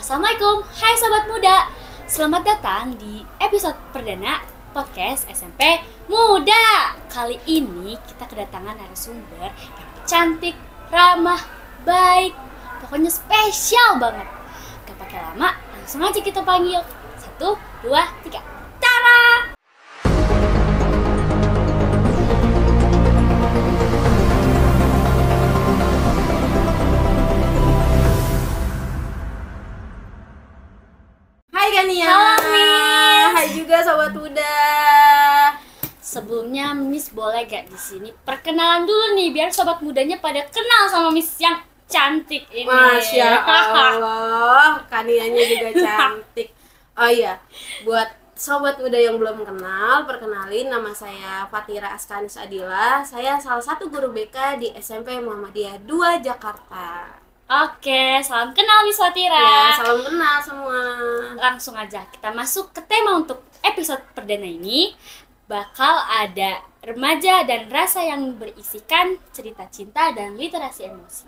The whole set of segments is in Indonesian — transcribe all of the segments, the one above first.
Assalamualaikum, hai sobat muda. Selamat datang di episode perdana podcast SMP Muda. Kali ini kita kedatangan narasumber yang cantik, ramah, baik, pokoknya spesial banget. Gak pakai lama, langsung aja kita panggil. 1, 2, 3, Tara! Hai Gania. Halo, Miss. Hai juga sobat muda. Sebelumnya Miss boleh gak di sini perkenalan dulu nih biar sobat mudanya pada kenal sama Miss yang cantik ini. Masya Allah, Kanianya juga cantik. Oh iya, buat sobat muda yang belum kenal, perkenalin, nama saya Fatira Askanis Adila. Saya salah satu guru BK di SMP Muhammadiyah 2 Jakarta. Oke, salam kenal Miss Fatira. Ya, salam kenal semua. Langsung aja kita masuk ke tema untuk episode perdana ini. Bakal ada remaja dan rasa yang berisikan cerita cinta dan literasi emosi.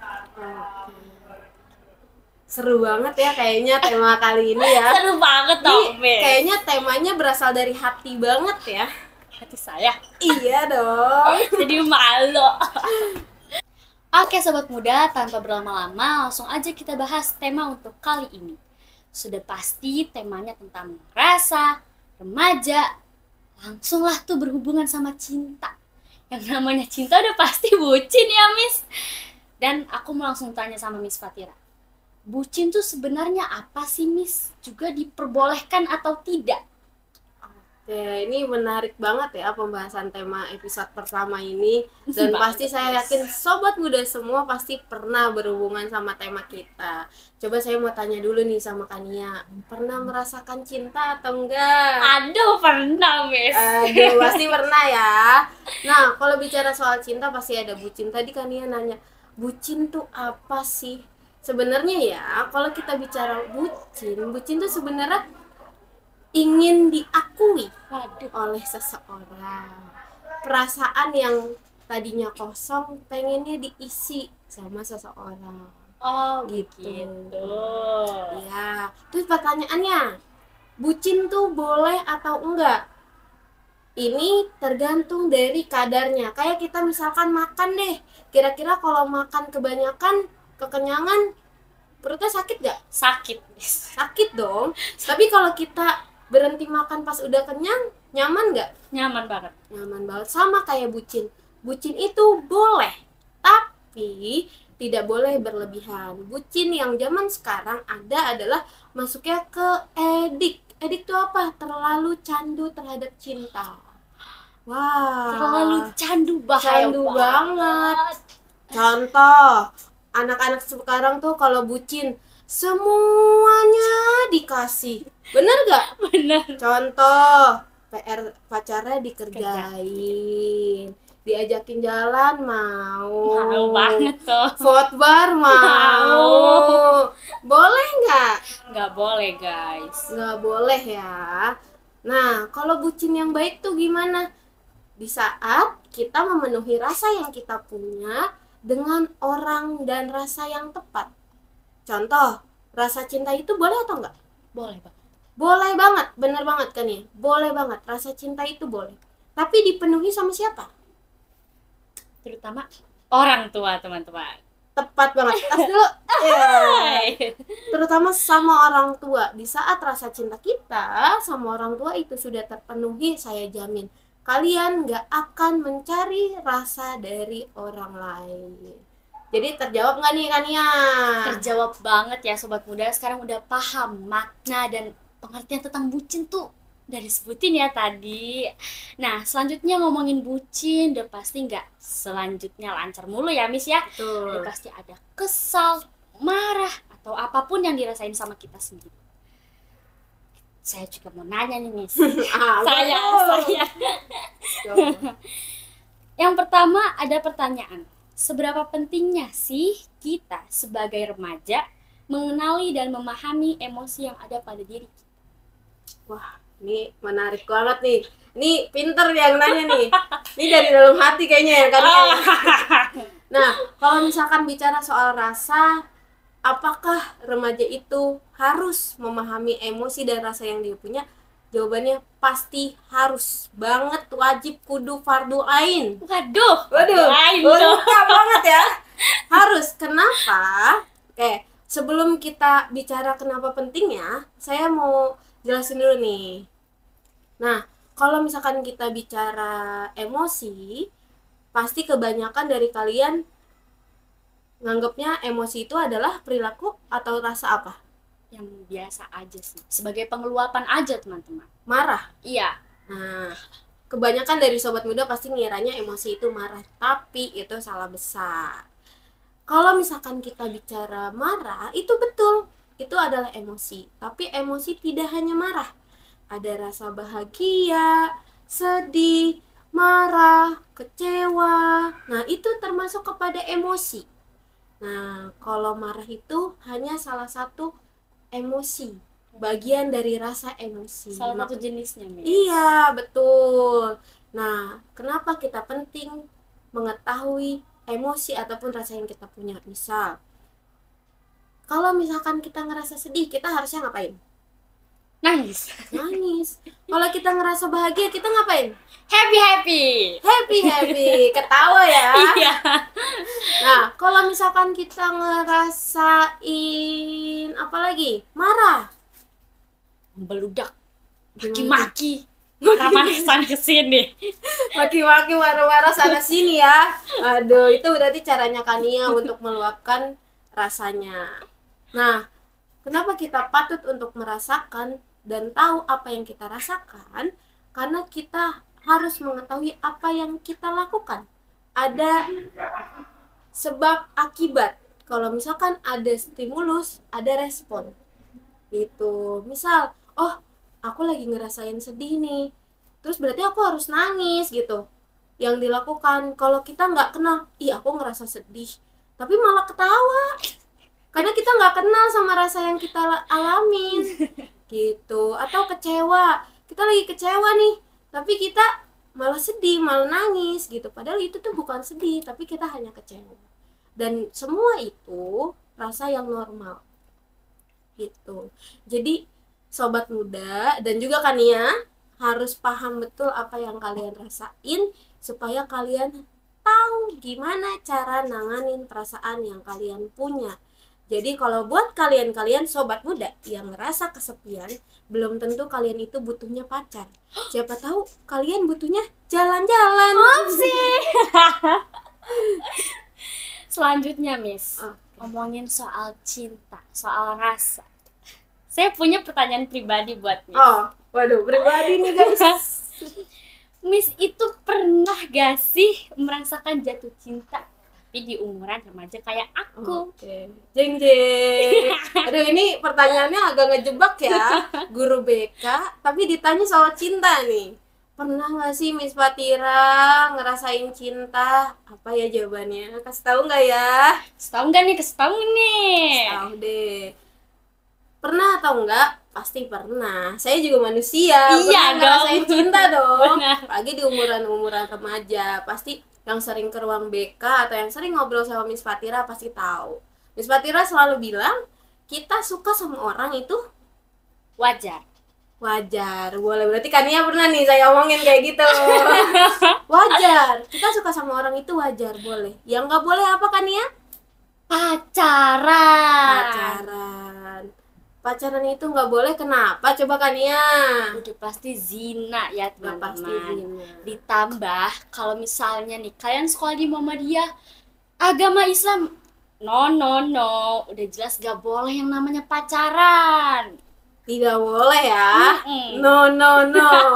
Seru banget ya kayaknya tema kali ini ya. Seru banget Ini dong, Miss. kayaknya temanya berasal dari hati banget ya. Hati saya Iya dong. jadi malu. Oke sobat muda, tanpa berlama-lama langsung aja kita bahas tema untuk kali ini. Sudah pasti temanya tentang rasa, remaja, langsunglah tuh berhubungan sama cinta. Yang namanya cinta udah pasti bucin ya Miss. Dan aku mau langsung tanya sama Miss Fatira. Bucin tuh sebenarnya apa sih Miss? Juga diperbolehkan atau tidak? Oke, ini menarik banget ya pembahasan tema episode pertama ini. Dan pasti saya yakin sobat muda semua pasti pernah berhubungan sama tema kita. Coba saya mau tanya dulu nih sama Kania, pernah merasakan cinta atau enggak? Aduh pernah Miss. Aduh, pasti pernah ya. Nah, kalau bicara soal cinta pasti ada bucin. Tadi Kania nanya, bucin tuh apa sih? Sebenarnya ya, kalau kita bicara bucin tuh sebenarnya ingin diakui oleh seseorang. Perasaan yang tadinya kosong pengennya diisi sama seseorang. Oh Gitu. gitu. Ya, terus pertanyaannya, bucin tuh boleh atau enggak? Ini tergantung dari kadarnya. Kayak kita misalkan makan deh. Kira-kira kalau makan kebanyakan, kekenyangan, perutnya sakit gak? Sakit Miss. Sakit dong. Tapi kalau kita berhenti makan pas udah kenyang, nyaman gak? Nyaman banget. Nyaman banget. Sama kayak bucin. Bucin itu boleh, tapi tidak boleh berlebihan. Bucin yang zaman sekarang ada adalah masuknya ke edik. Edik itu apa? Terlalu candu terhadap cinta. Wah, Terlalu candu bahaya candu banget. Contoh, anak-anak sekarang tuh kalau bucin semuanya dikasih. Bener gak? Bener. Contoh, PR pacarnya dikerjain, diajakin jalan mau, Mau banget tuh. Fotbar mau. Boleh nggak? Nggak boleh guys. Nggak boleh ya. Nah, kalau bucin yang baik tuh gimana? Di saat kita memenuhi rasa yang kita punya dengan orang dan rasa yang tepat. Contoh, rasa cinta itu boleh atau enggak? Boleh bang. Boleh banget, bener banget kan ya? Boleh banget, rasa cinta itu boleh. Tapi dipenuhi sama siapa? Terutama orang tua teman-teman. Tepat banget. Tas dulu. Ya. Terutama sama orang tua. Di saat rasa cinta kita sama orang tua itu sudah terpenuhi, saya jamin kalian gak akan mencari rasa dari orang lain. Jadi terjawab nggak nih Kania? Terjawab banget ya sobat muda. Sekarang udah paham makna dan pengertian tentang bucin tuh dari sebutin ya tadi. Nah selanjutnya ngomongin bucin, udah pasti nggak selanjutnya lancar mulu ya Miss ya. Betul. Udah pasti ada kesal, marah, atau apapun yang dirasain sama kita sendiri. Saya juga mau nanya nih Miss. saya. Yang pertama ada pertanyaan. Seberapa pentingnya sih kita sebagai remaja mengenali dan memahami emosi yang ada pada diri kita? Wah, ini menarik banget nih. Ini pinter yang nanya nih. Ini dari dalam hati kayaknya ya Kania. Nah, kalau misalkan bicara soal rasa, apakah remaja itu harus memahami emosi dan rasa yang dia punya? Jawabannya pasti harus banget, wajib, kudu, fardu ain. Waduh, lain dong. lengkap banget ya. Harus. Kenapa? Oke, sebelum kita bicara kenapa pentingnya, saya mau jelasin dulu nih. Nah, kalau misalkan kita bicara emosi, pasti kebanyakan dari kalian nganggapnya emosi itu adalah perilaku atau rasa apa? Yang biasa aja sih, sebagai pengeluapan aja teman-teman. Marah. Iya. Nah, kebanyakan dari sobat muda pasti ngiranya emosi itu marah, tapi itu salah besar. Kalau misalkan kita bicara marah, itu betul, itu adalah emosi. Tapi emosi tidak hanya marah, ada rasa bahagia, sedih, marah, kecewa. Nah, itu termasuk kepada emosi. Nah, kalau marah itu hanya salah satu emosi, bagian dari rasa emosi. Salah satu jenisnya, Miss. Iya, betul. Nah, kenapa kita penting mengetahui emosi ataupun rasa yang kita punya? Misal, kalau misalkan kita ngerasa sedih, kita harusnya ngapain? Nangis. Nangis. Kalau kita ngerasa bahagia, kita ngapain? Happy. Happy, ketawa ya. Iya. Nah, kalau misalkan kita ngerasain apa lagi? Marah. Beludak. Maki-maki. Marah-marah sana kesini. Maki-maki, marah-marah sana sini ya. Aduh, itu berarti caranya Kania untuk meluapkan rasanya. Nah, kenapa kita patut untuk merasakan dan tahu apa yang kita rasakan? Karena kita harus mengetahui apa yang kita lakukan. Ada sebab akibat. Kalau misalkan ada stimulus, ada respon. Gitu. Misal, oh, aku lagi ngerasain sedih nih. Terus berarti aku harus nangis gitu. Yang dilakukan kalau kita nggak kenal, ih aku ngerasa sedih, tapi malah ketawa. Karena kita nggak kenal sama rasa yang kita alamin. Gitu. Atau kecewa. Kita lagi kecewa nih, tapi kita malah sedih, malah nangis gitu. Padahal itu tuh bukan sedih, tapi kita hanya kecewa. Dan semua itu rasa yang normal. Gitu. Jadi sobat muda dan juga Kania harus paham betul apa yang kalian rasain supaya kalian tahu gimana cara nanganin perasaan yang kalian punya. Jadi kalau buat kalian-kalian sobat muda yang ngerasa kesepian, belum tentu kalian itu butuhnya pacar. Siapa tahu kalian butuhnya jalan-jalan. sih. Selanjutnya, Miss. Ngomongin soal cinta, soal rasa. Saya punya pertanyaan pribadi buat Miss. Oh, waduh, pribadi nih guys. Miss itu pernah gak sih merasakan jatuh cinta tapi di umuran remaja kayak aku? Oke. Jeng jeng. Aduh, ini pertanyaannya agak ngejebak ya, guru BK, tapi ditanya soal cinta nih. Pernah nggak sih Miss Fatira ngerasain cinta? Apa ya jawabannya? Kasih tahu nggak ya? Tahu nggak nih? Kasih tahu nih. Tahu deh. Pernah atau enggak? Pasti pernah. Saya juga manusia. Iya pernah ngerasain dong. cinta dong. Benar. Apalagi di umuran-umuran remaja. Pasti yang sering ke ruang BK atau yang sering ngobrol sama Miss Fatira pasti tahu. Miss Fatira selalu bilang, kita suka sama orang itu Wajar. wajar. Boleh, berarti Kania pernah nih saya omongin kayak gitu. Wajar. Kita suka sama orang itu wajar, boleh. Yang nggak boleh apa Kania? Pacaran. Pacaran itu nggak boleh, kenapa? Coba Kania. Udah pasti zina ya Nggak pasti teman-teman. zina. Ditambah kalau misalnya nih kalian sekolah di Muhammadiyah agama Islam, no, udah jelas gak boleh yang namanya pacaran. Tidak boleh ya. No,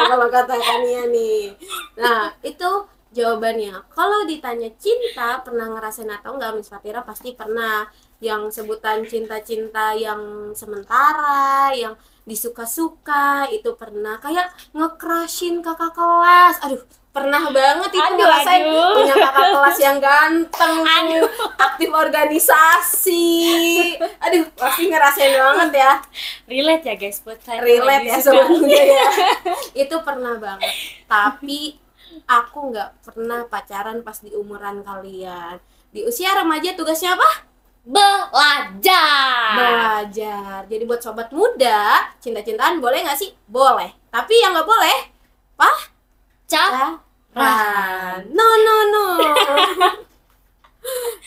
kalau kata Kania nih. Nah, itu jawabannya. Kalau ditanya cinta, pernah ngerasain atau enggak, Miss Fatira pasti pernah. Yang sebutan cinta-cinta yang sementara, yang disuka-suka, itu pernah. Kayak nge-crushin kakak kelas. Aduh, pernah banget itu ngerasain punya kakak kelas yang ganteng, aktif organisasi. Aduh, pasti ngerasain banget ya. Relate ya guys buat kalian. Relate ya sebenarnya ya. Itu pernah banget. Tapi aku nggak pernah pacaran pas di umuran kalian. Di usia remaja tugasnya apa? belajar. Belajar. Jadi buat sobat muda, cinta-cintaan boleh nggak sih? Boleh. Tapi yang nggak boleh, pacaran. No, no, no.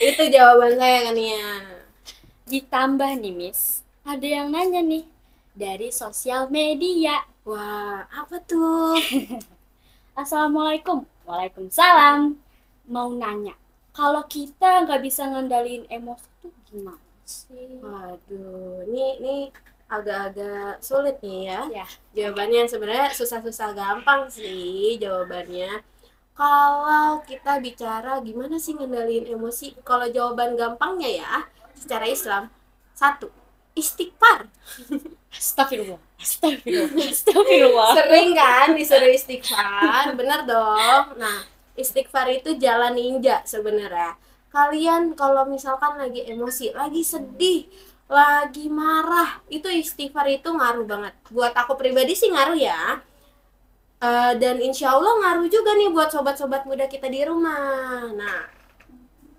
Itu jawaban saya kan ya. Ditambah nih Miss, ada yang nanya nih dari sosial media. Wah, apa tuh? Assalamualaikum. Waalaikumsalam. Mau nanya, kalau kita nggak bisa ngendaliin emosi tuh gimana sih? Waduh, ini agak-agak sulit nih ya. Ya, Jawabannya sebenarnya susah-susah gampang sih jawabannya. Kalau kita bicara gimana sih ngendaliin emosi? Kalau jawaban gampangnya ya, secara Islam, 1, istighfar. astagfirullah, astagfirullah, astagfirullah. Sering kan disuruh istighfar, bener dong. Nah, istighfar itu jalan ninja sebenarnya. Kalian kalau misalkan lagi emosi, lagi sedih, lagi marah, itu istighfar itu ngaruh banget. Buat aku pribadi sih ngaruh ya. Dan insya Allah ngaruh juga nih buat sobat-sobat muda kita di rumah. Nah,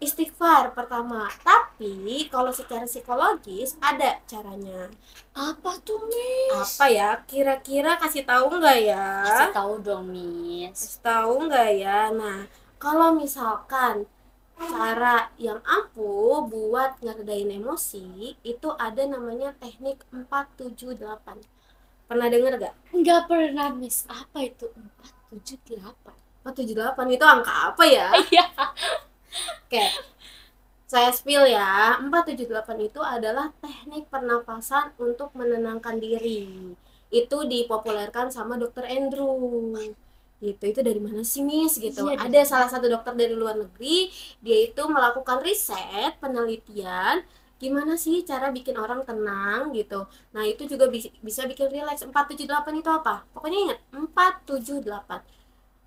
istighfar pertama. Tapi kalau secara psikologis ada caranya. Apa tuh Miss? Apa ya? Kira-kira kasih tahu nggak ya? Kasih tahu dong Miss. Kasih tahu nggak ya? Nah, kalau misalkan cara yang ampuh buat ngeredain emosi itu ada namanya teknik 478. Pernah denger gak? Nggak pernah Miss. Apa itu 478? 478 itu angka apa ya? Iya. Oke, saya spill ya. 478 itu adalah teknik pernapasan untuk menenangkan diri. Itu dipopulerkan sama Dr. Andrew. Gitu. Itu dari mana sih, Miss? Gitu. Iya, Ada salah satu dokter dari luar negeri, dia itu melakukan riset, penelitian gimana sih cara bikin orang tenang gitu. Nah, itu juga bisa bikin relax. 478 itu apa? Pokoknya ingat, 478.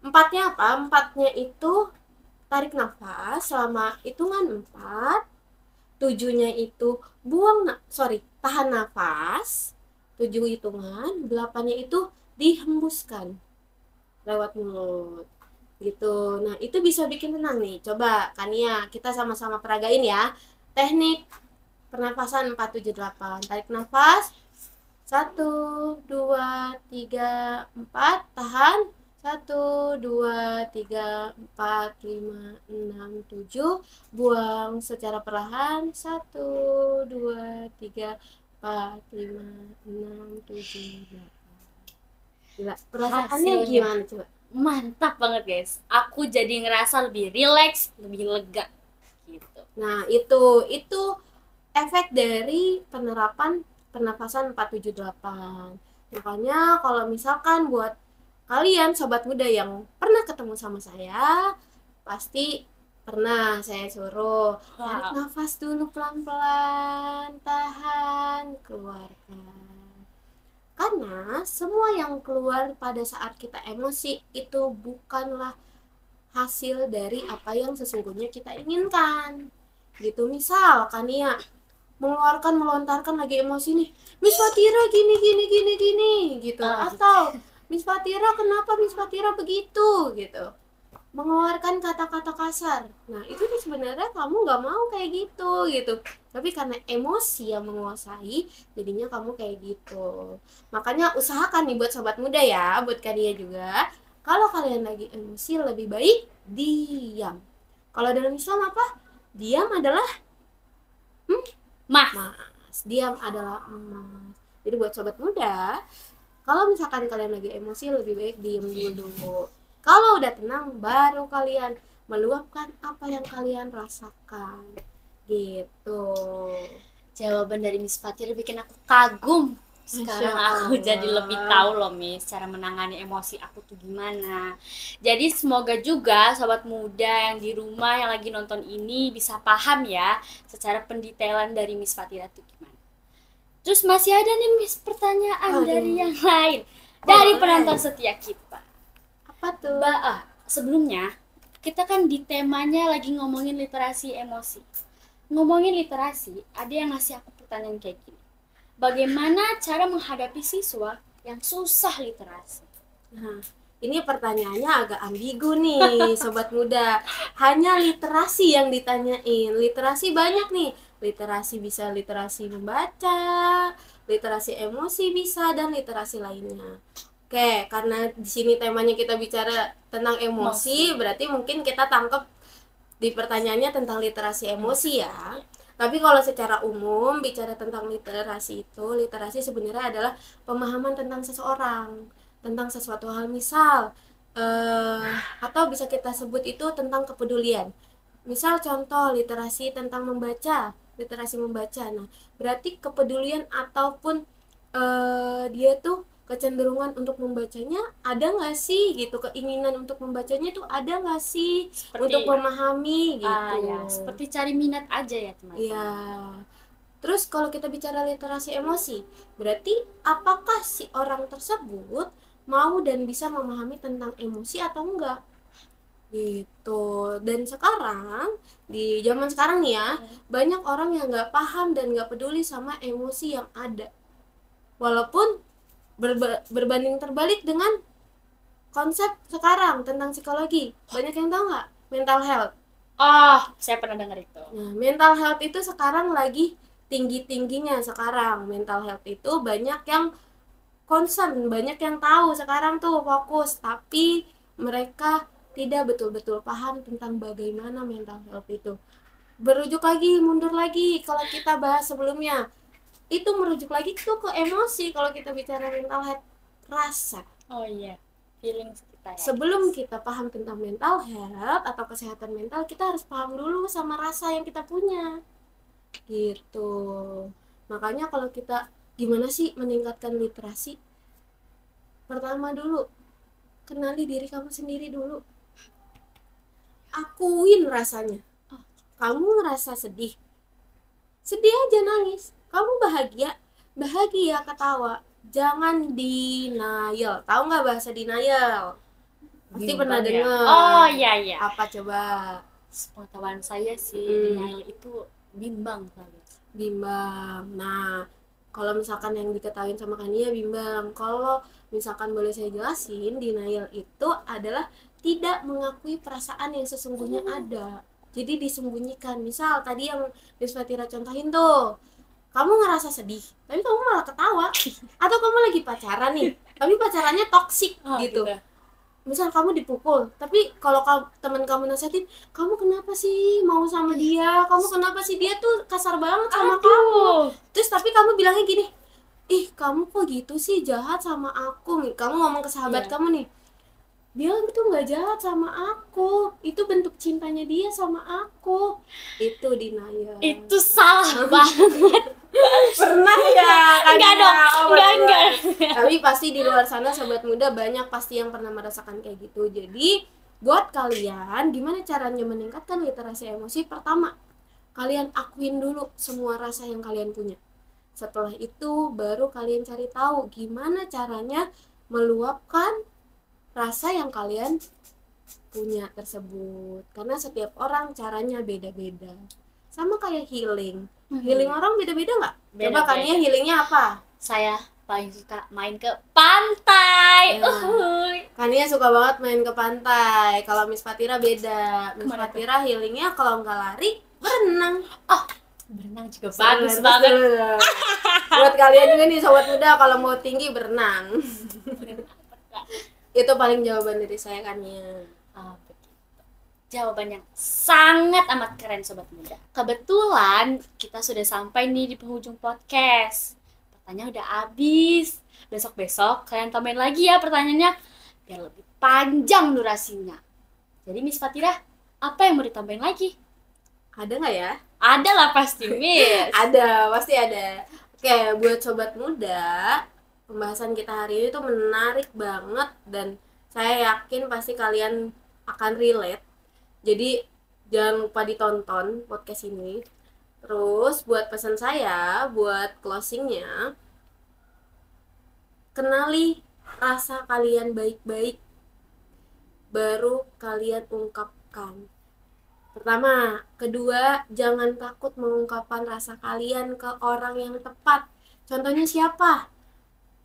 Empatnya apa? Empatnya itu tarik nafas selama hitungan 4, 7-nya itu tahan nafas 7 hitungan, 8-nya itu dihembuskan lewat mulut gitu. Nah, itu bisa bikin tenang nih. Coba Kania, kita sama-sama peragain ya. Teknik pernafasan 478. Tarik nafas 1, 2, 3, 4, tahan 1, 2, 3, 4, 5, 6, 7, buang secara perlahan 1, 2, 3, 4, 5, 6, 7, 8. Gila, perasaannya Hasilnya gimana coba? mantap banget guys. Aku jadi ngerasa lebih rileks, lebih lega gitu. Nah, itu efek dari penerapan pernafasan 478. Makanya kalau misalkan buat kalian sobat muda yang pernah ketemu sama saya, pasti pernah saya suruh tarik nafas dulu pelan-pelan, tahan, keluarkan. Karena semua yang keluar pada saat kita emosi itu bukanlah hasil dari apa yang sesungguhnya kita inginkan. Gitu, misal Kania melontarkan lagi emosi nih, Miss Fatira gini gitu, atau Miss Fatira kenapa Miss Fatira begitu gitu, mengeluarkan kata-kata kasar. Nah, itu tuh sebenarnya kamu nggak mau kayak gitu, tapi karena emosi yang menguasai jadinya kamu kayak gitu. Makanya usahakan nih buat sobat muda ya, buat kalian juga, kalau kalian lagi emosi lebih baik diam. Kalau dalam Islam apa? Diam adalah mas. Diam adalah emas. Jadi buat sobat muda, kalau misalkan kalian lagi emosi lebih baik diam dulu. Kalau udah tenang baru kalian meluapkan apa yang kalian rasakan. Gitu. Jawaban dari Miss Fatira bikin aku kagum. Sekarang aku jadi lebih tahu loh Miss cara menangani emosi aku tuh gimana. Jadi semoga juga sobat muda yang di rumah yang lagi nonton ini bisa paham ya secara pendetailan dari Miss Fatira tuh gimana. Terus masih ada nih Miss pertanyaan dari yang lain dari penonton setia kita. Apa tuh? Sebelumnya kita kan di temanya lagi ngomongin literasi emosi. Ngomongin literasi, ada yang ngasih aku pertanyaan kayak gini. Bagaimana cara menghadapi siswa yang susah literasi? Nah, ini pertanyaannya agak ambigu nih, sobat muda. Hanya literasi yang ditanyain. Literasi banyak nih. Literasi bisa literasi membaca, literasi emosi bisa, dan literasi lainnya. Oke, karena di sini temanya kita bicara tentang emosi, berarti mungkin kita tangkap di pertanyaannya tentang literasi emosi ya. Tapi kalau secara umum bicara tentang literasi itu, literasi sebenarnya adalah pemahaman tentang seseorang, tentang sesuatu hal, misal atau bisa kita sebut itu tentang kepedulian. Misal contoh literasi tentang membaca, literasi membaca. Nah, berarti kepedulian ataupun dia tuh kecenderungan untuk membacanya ada nggak sih gitu, keinginan untuk membacanya tuh ada nggak sih, untuk memahami gitu. Ya, seperti cari minat aja ya teman-teman. Iya. Terus kalau kita bicara literasi emosi, berarti apakah si orang tersebut mau dan bisa memahami tentang emosi atau enggak gitu. Dan sekarang di zaman sekarang nih ya, banyak orang yang nggak paham dan nggak peduli sama emosi yang ada, walaupun berbanding terbalik dengan konsep sekarang tentang psikologi. Banyak yang tahu nggak mental health? Saya pernah dengar itu. Nah, mental health itu sekarang lagi tinggi-tingginya. Sekarang mental health itu banyak yang concern, banyak yang tahu sekarang tuh fokus, tapi mereka tidak betul-betul paham tentang bagaimana mental health itu. Berujuk lagi, mundur lagi, kalau kita bahas sebelumnya itu merujuk lagi tuh ke emosi. Kalau kita bicara mental health, rasa. Feeling kita ya. Sebelum kita paham tentang mental health atau kesehatan mental, kita harus paham dulu sama rasa yang kita punya gitu. Makanya kalau kita gimana sih meningkatkan literasi, pertama dulu kenali diri kamu sendiri dulu, akuin rasanya. Kamu ngerasa sedih, sedih aja, nangis. Kamu bahagia ketawa, jangan denial. Tahu nggak bahasa denial? Pasti pernah dengar. Iya. Apa coba? Pengetahuan saya sih, denial itu bimbang kali. Bimbang. Nah, kalau misalkan yang diketahui sama Kania bimbang. Kalau misalkan boleh saya jelasin, denial itu adalah tidak mengakui perasaan yang sesungguhnya ada. Jadi disembunyikan. Misal tadi yang Miss Fatira contohin tuh, kamu ngerasa sedih, tapi kamu malah ketawa. Atau kamu lagi pacaran nih, tapi pacarannya toksik gitu. Misal kamu dipukul, tapi kalau teman kamu nasihatin, kamu kenapa sih mau sama dia, kamu kenapa sih, dia tuh kasar banget sama kamu. Terus tapi kamu bilangnya gini, ih kamu kok gitu sih, jahat sama aku. Kamu ngomong ke sahabat kamu nih, dia itu nggak jahat sama aku, itu bentuk cintanya dia sama aku. Itu denial. Itu salah banget. Pernah ya? Enggak dong. Enggak. Tapi pasti di luar sana sobat muda banyak pasti yang pernah merasakan kayak gitu. Jadi buat kalian, gimana caranya meningkatkan literasi emosi? Pertama, kalian akuin dulu semua rasa yang kalian punya. Setelah itu baru kalian cari tahu gimana caranya meluapkan rasa yang kalian punya tersebut. Karena setiap orang caranya beda-beda. Sama kayak healing. Healing orang beda-beda nggak? Coba Kania healingnya apa? Saya paling suka main ke pantai. Kania suka banget main ke pantai. Kalau Miss Fatira beda. Miss Fatira healingnya kalau nggak lari, berenang. Berenang juga bagus banget. Buat kalian juga nih sobat muda, kalau mau tinggi berenang. Itu paling jawaban dari saya Kania. Jawaban yang sangat amat keren sobat muda. Kebetulan kita sudah sampai nih di penghujung podcast. Pertanyaan udah habis. Besok-besok kalian tambahin lagi ya pertanyaannya biar lebih panjang durasinya. Jadi Miss Fatira, apa yang mau ditambahin lagi? Ada nggak ya? Ada lah pasti Miss. Ada, pasti ada. Oke, buat sobat muda, pembahasan kita hari ini tuh menarik banget dan saya yakin pasti kalian akan relate. Jadi jangan lupa ditonton podcast ini. Terus buat pesan saya, buat closingnya, kenali rasa kalian baik-baik, baru kalian ungkapkan. Pertama, kedua, jangan takut mengungkapkan rasa kalian ke orang yang tepat. Contohnya siapa?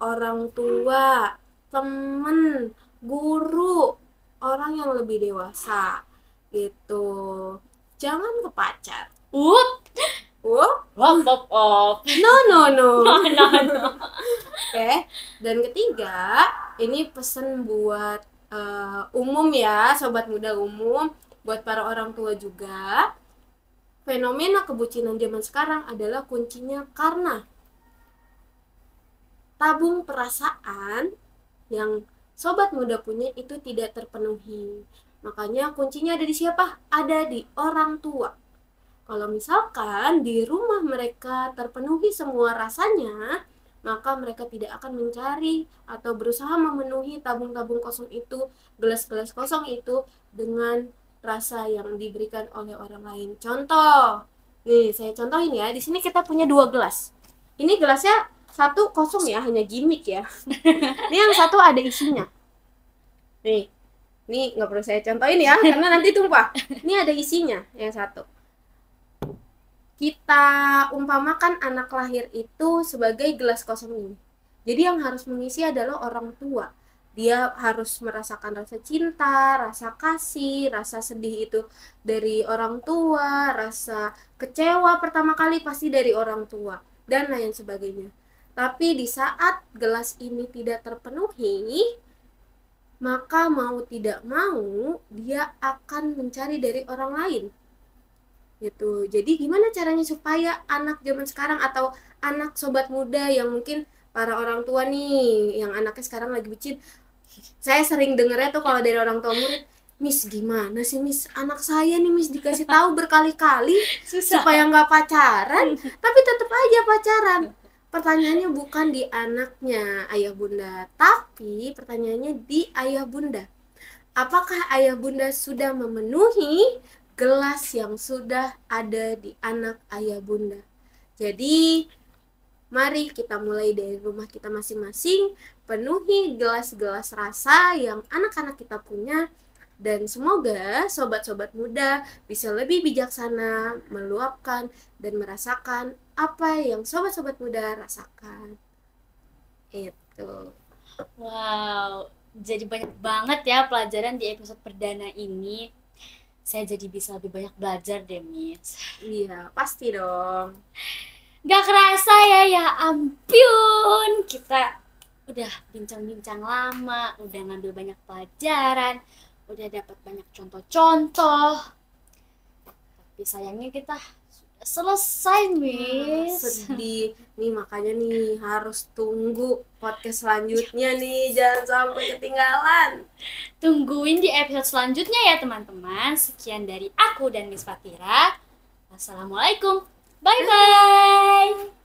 Orang tua, temen, guru, orang yang lebih dewasa gitu. Jangan ke pacar. Oh, Wop wop wop. no no no. No no no. Oke. Dan ketiga, ini pesan buat umum ya, sobat muda umum, buat para orang tua juga. Fenomena kebucinan zaman sekarang adalah kuncinya karena tabung perasaan yang sobat muda punya itu tidak terpenuhi. Makanya kuncinya ada di siapa? Ada di orang tua. Kalau misalkan di rumah mereka terpenuhi semua rasanya, maka mereka tidak akan mencari atau berusaha memenuhi tabung-tabung kosong itu, gelas-gelas kosong itu dengan rasa yang diberikan oleh orang lain. Contoh, nih saya contohin ya. Di sini kita punya 2 gelas. Ini gelasnya satu kosong ya, hanya gimmick ya. Ini yang satu ada isinya. Nih nggak perlu saya contohin ya, karena nanti tumpah. Ini ada isinya yang satu. Kita umpamakan anak lahir itu sebagai gelas kosong ini. Jadi yang harus mengisi adalah orang tua. Dia harus merasakan rasa cinta, rasa kasih, rasa sedih itu dari orang tua, rasa kecewa pertama kali pasti dari orang tua, dan lain sebagainya. Tapi di saat gelas ini tidak terpenuhi, maka mau tidak mau dia akan mencari dari orang lain. Gitu. Jadi gimana caranya supaya anak zaman sekarang atau anak sobat muda yang mungkin para orang tua nih yang anaknya sekarang lagi bucin, saya sering dengernya tuh kalau dari orang tua murid, Miss gimana sih Miss, anak saya nih Miss dikasih tahu berkali-kali Susah. supaya nggak pacaran tapi tetap aja pacaran. Pertanyaannya bukan di anaknya ayah bunda, tapi pertanyaannya di ayah bunda. Apakah ayah bunda sudah memenuhi gelas yang sudah ada di anak ayah bunda? Jadi mari kita mulai dari rumah kita masing-masing, penuhi gelas-gelas rasa yang anak-anak kita punya, dan semoga sobat-sobat muda bisa lebih bijaksana meluapkan dan merasakan apa yang sobat-sobat muda rasakan. Itu. Wow, jadi banyak banget ya pelajaran di episode perdana ini. Saya jadi bisa lebih banyak belajar deh, Miss. Iya, pasti dong. Gak kerasa ya ampun. Kita udah bincang-bincang lama, udah ngambil banyak pelajaran, udah dapat banyak contoh-contoh. Tapi sayangnya kita sudah selesai, Miss. Sedih nih, makanya nih harus tunggu podcast selanjutnya nih, jangan sampai ketinggalan. Tungguin di episode selanjutnya ya teman-teman. Sekian dari aku dan Miss Fatira. Wassalamualaikum. Bye-bye.